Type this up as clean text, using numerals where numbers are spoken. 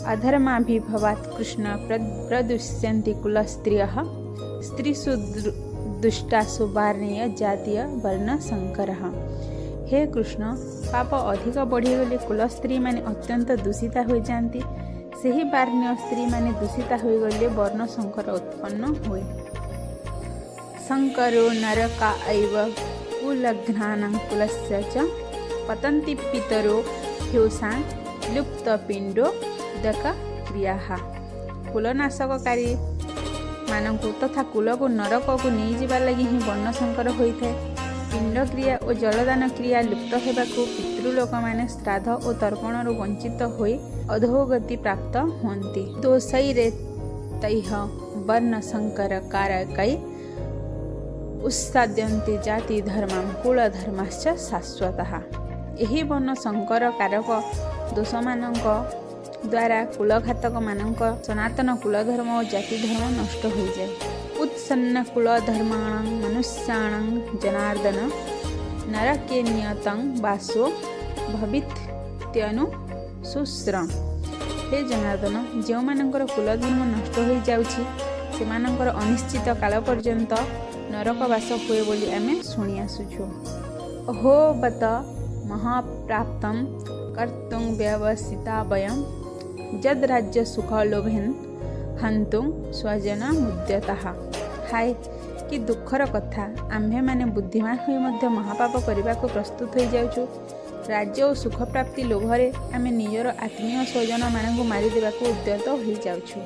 अधर्माभिभवात् कृष्ण प्रदुष्यन्ति कुलस्त्रियः स्त्रीषु दुष्टासु वार्णीय जातीय वर्ण संकर। हे कृष्ण, पाप अधिक बढ़ीगले कुल स्त्री माने अत्यंत दूषिता हो जाती। सही वार्ण्य स्त्री माने दूषिता हो गले वर्ण संकर उत्पन्न हुए। संकरो नरका एव कुलघ्नानां कुलस्य च पतन्ति पितरो ह्योषां लुप्तपिंडो दक क्रियाः। कुलनाशककारी मानकु तथा कुल को नरक को नहीं जीवा लगी ही वर्ण संकर होता है। पिंड क्रिया और जलदान क्रिया लुप्त होगाकू पितृलोक माने श्राद्ध और तर्पण वंचित हो अधोगति प्राप्त होती। दोषैरे तैह वर्ण संकर कारकै उत्साद्यन्ते जाति धर्मं कुल धर्मश्च शाश्वतः। यही वर्ण संकर कारक दोष मानक द्वारा कुलघातक मानक सनातन कुलधर्म और जाति धर्म नष्ट हो जाए। उत्सन्न कुलधर्माणां मनुष्याणां जनार्दन नरके नियतं वासो भवित्यनुशुश्रम। हे जनार्दन, जो मानकर कुलधर्म नष्ट हो जाउछि सेमानकर अनिश्चित काल पर्यंत नरकवास हुए बोली आमे शुणी आसुछु। अहो बत महाप्राप्तं कर्तुं व्यवसिता वयं जद राज्य सुख लोभेन हंतुं स्वजन मुद्यतः। हाय कि दुखर कथा, आम्भे माने बुद्धिमान होई मध्य महापाप करने को प्रस्तुत हो जाउछु। राज्य और सुख प्राप्ति लोभरे आमे निजर आत्मीय स्वजन मानक मारिदेवा उद्यत हो जाउछु।